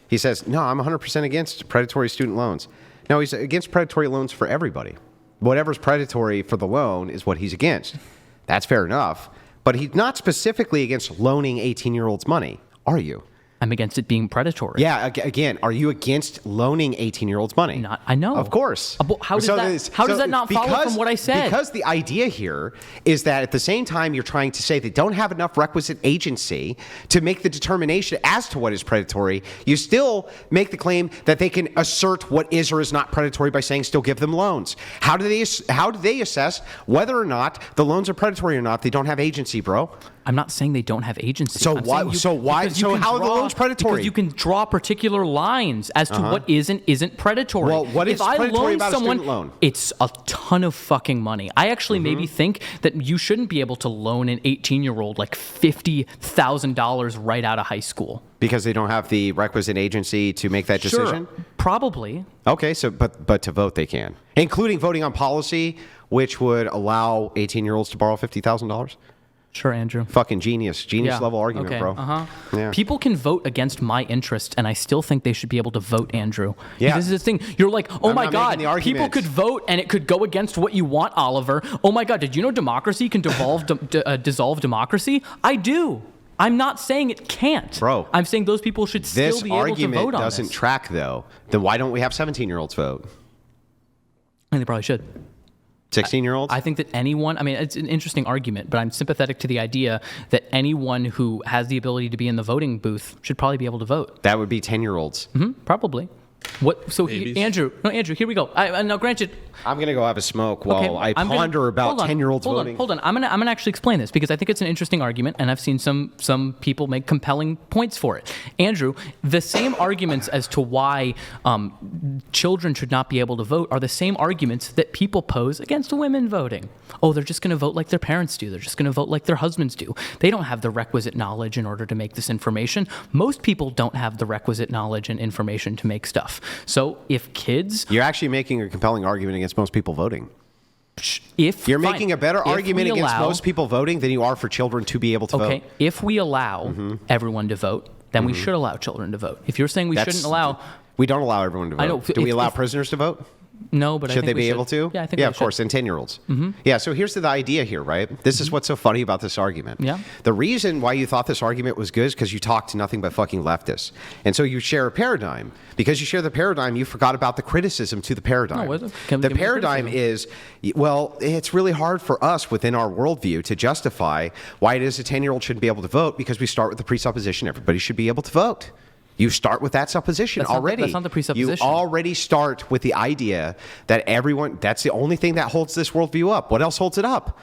He says, no, I'm 100% against predatory student loans. No, he's against predatory loans for everybody. Whatever's predatory for the loan is what he's against. That's fair enough. But he's not specifically against loaning 18-year-olds money, are you? I'm against it being predatory. Yeah, again, are you against loaning 18-year-olds money? Not, I know. Of course. How does that not follow from what I said? Because the idea here is that at the same time you're trying to say they don't have enough requisite agency to make the determination as to what is predatory, you still make the claim that they can assert what is or is not predatory by saying still give them loans. How do they assess whether or not the loans are predatory or not? They don't have agency, bro. I'm not saying they don't have agency. So why? So how are the loans predatory? Because you can draw particular lines as to what is and isn't predatory. Well, what is predatory about a student loan? It's a ton of fucking money. I actually maybe think that you shouldn't be able to loan an 18-year-old like $50,000 right out of high school. Because they don't have the requisite agency to make that decision? Sure, probably. Okay, so but to vote they can, including voting on policy, which would allow 18-year-olds to borrow $50,000. Sure, Andrew. Fucking genius level argument, bro. Yeah. People can vote against my interest, and I still think they should be able to vote, Andrew. Yeah. This is the thing. You're like, oh my God, people could vote, and it could go against what you want, Oliver. Oh my God, did you know democracy can dissolve democracy? I do. I'm not saying it can't. Bro. I'm saying those people should still be able to vote on this. This argument doesn't track, though. Then why don't we have 17-year-olds vote? I think they probably should. 16-year-olds? I think that anyone, I mean, it's an interesting argument, but I'm sympathetic to the idea that anyone who has the ability to be in the voting booth should probably be able to vote. That would be 10-year-olds. Probably. What? So, Andrew, here we go. Now, granted, I'm going to go have a smoke while I ponder about 10-year-olds voting. Hold on. I'm gonna actually explain this because I think it's an interesting argument, and I've seen some people make compelling points for it. Andrew, the same arguments as to why children should not be able to vote are the same arguments that people pose against women voting. Oh, they're just going to vote like their parents do. They're just going to vote like their husbands do. They don't have the requisite knowledge in order to make this information. Most people don't have the requisite knowledge and information to make stuff. So if kids... You're actually making a compelling argument against most people voting. You're making a better argument against most people voting than you are for children to be able to vote. Okay, if we allow everyone to vote, then we should allow children to vote. If you're saying we shouldn't allow... We don't allow everyone to vote. I know, Do we allow prisoners to vote? No, but should I think they be able to? Yeah, I think of course, and 10-year-olds. Yeah, so here's the idea here, right? This is what's so funny about this argument. Yeah. The reason why you thought this argument was good is because you talked to nothing but fucking leftists. And so you share a paradigm. Because you share the paradigm, you forgot about the criticism to the paradigm. The paradigm is, well, it's really hard for us within our worldview to justify why it is a 10-year-old shouldn't be able to vote because we start with the presupposition everybody should be able to vote. You start with that supposition already. That's not the presupposition. You already start with the idea that that's the only thing that holds this worldview up. What else holds it up?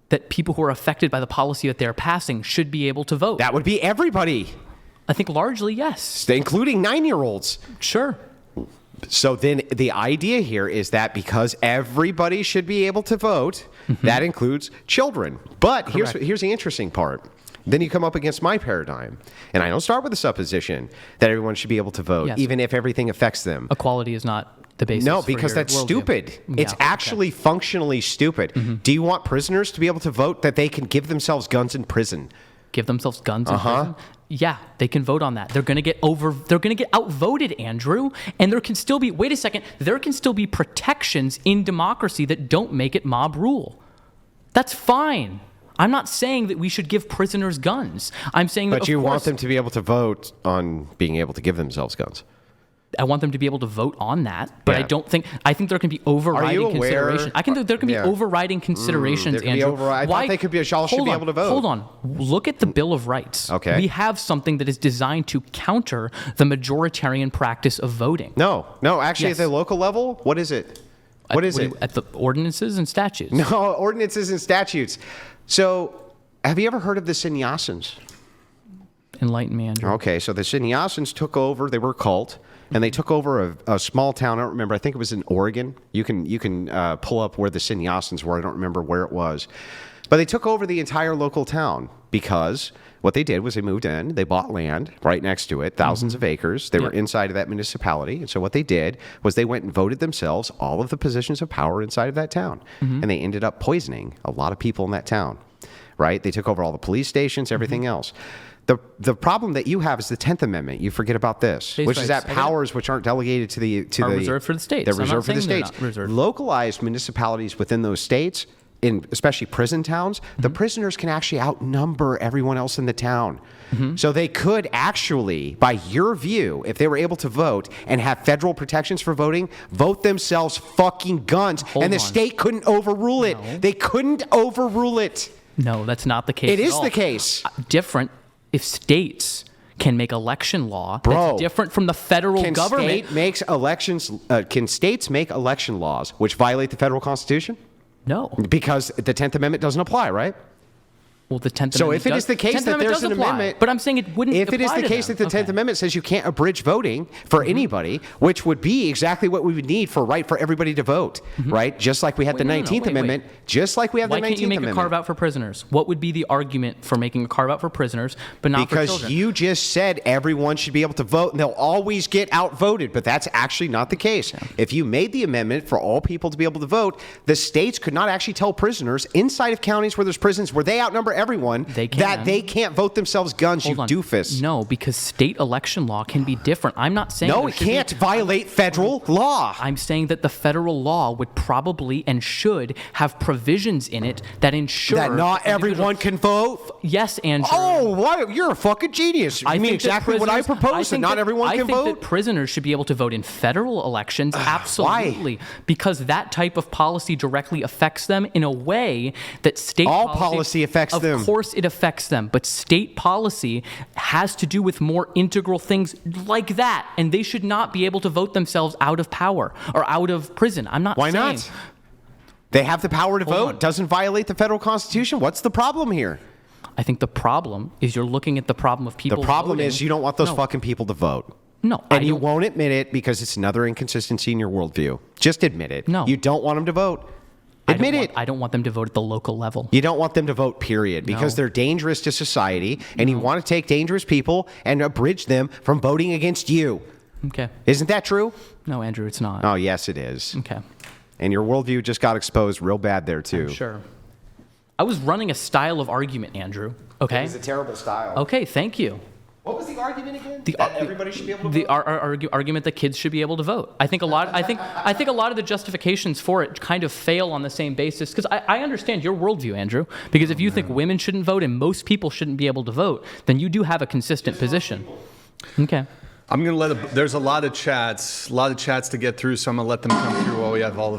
That people who are affected by the policy that they're passing should be able to vote. That would be everybody. I think largely, yes. Including 9-year-olds. Sure. So then the idea here is that because everybody should be able to vote, that includes children. But here's the interesting part. Then you come up against my paradigm. And I don't start with the supposition that everyone should be able to vote, even if everything affects them. Equality is not the basis. No, because that's stupid. It's actually functionally stupid. Do you want prisoners to be able to vote that they can give themselves guns in prison? Give themselves guns in prison? Yeah, they can vote on that. They're going to get outvoted, Andrew. And there can still be, wait a second, there can still be protections in democracy that don't make it mob rule. That's fine. I'm not saying that we should give prisoners guns. I'm saying that, but you want them to be able to vote on being able to give themselves guns. I want them to be able to vote on that, but I think there can be overriding considerations. There can be overriding considerations, Andrew. I thought they could be should be able to vote. Hold on. Look at the Bill of Rights. Okay. We have something that is designed to counter the majoritarian practice of voting. No, actually at the local level, what is it? What is it? At the ordinances and statutes. No, ordinances and statutes. So, have you ever heard of the sannyasins? Enlighten me, Andrew. Okay, so the sannyasins took over. They were a cult, and they took over a small town. I don't remember. I think it was in Oregon. You can pull up where the sannyasins were. I don't remember where it was. But they took over the entire local town because what they did was they moved in. They bought land right next to it, thousands of acres. They were inside of that municipality. And so what they did was they went and voted themselves all of the positions of power inside of that town. And they ended up poisoning a lot of people in that town, right? They took over all the police stations, everything else. The problem that you have is the 10th Amendment. You forget about this, States' which is that rights. powers which aren't delegated to the Are reserved for the states. They're I'm not reserved for the saying they're states. not reserved. Localized municipalities within those states, in especially prison towns, the prisoners can actually outnumber everyone else in the town. So they could actually, by your view, if they were able to vote and have federal protections for voting, vote themselves fucking guns, Hold and the on. state couldn't overrule it. No. They couldn't overrule it. No, that's not the case. It at is all. the case. Different if states can make election law. Bro, that's different from the federal government. Can states make election laws which violate the federal constitution? No. Because the 10th Amendment doesn't apply, right? Well, the 10th So Amendment if it is the case 10th that Amendment there's does an apply, amendment, but I'm saying it wouldn't. If it is apply the to case them. that the 10th Okay. Amendment says you can't abridge voting for anybody, which would be exactly what we would need for right for everybody to vote, right? Just like we had the no, no, 19th wait, Amendment, just like we have Why the 19th can't you make Amendment. a carve out for prisoners? What would be the argument for making a carve out for prisoners, but not for Because children? you just said everyone should be able to vote and they'll always get outvoted, but that's actually not the case. If you made the amendment for all people to be able to vote, the states could not actually tell prisoners inside of counties where there's prisons where they outnumber everyone They can. that they can't vote themselves guns, Hold you on. doofus. No, because state election law can be different. I'm not saying No, there it should be- can't violate federal law. I'm saying that the federal law would probably and should have provisions in it that ensure That not everyone can vote? Yes, Andrew. Oh, why? You're a fucking genius. You mean think that exactly what I prisoners- proposed, that think not everyone I can think vote? that prisoners should be able to vote in federal elections. Absolutely. Because that type of policy directly affects them in a way that state All policy affects them. Of course it affects them, but state policy has to do with more integral things like that, and they should not be able to vote themselves out of power or out of prison. I'm not Why saying. not? They have the power to vote. on. Doesn't violate the federal constitution. What's the problem here? I think the problem is you're looking at the problem of The people problem voting. is you don't want those No. fucking people to vote. No, I And you don't- won't admit it because it's another inconsistency in your worldview. Just admit it. No. You don't want them to vote. Admit it. I don't want them to vote at the local level. You don't want them to vote, period, because No. they're dangerous to society, and you want to take dangerous people and abridge them from voting against you. Okay. Isn't that true? No, Andrew, it's not. Oh, yes, it is. Okay. And your worldview just got exposed real bad there, too. Sure. I was running a style of argument, Andrew. Okay. terrible style. Okay, thank you. What was the argument again? The that ar- everybody should be able to The vote? argument that kids should be able to vote. I think a lot. I think a lot of the justifications for it kind of fail on the same basis. Because I understand your worldview, Andrew. Because if you think women shouldn't vote and most people shouldn't be able to vote, then you do have a consistent position. Okay. I'm going to there's a lot of chats to get through, so I'm going to let them come through while we have all the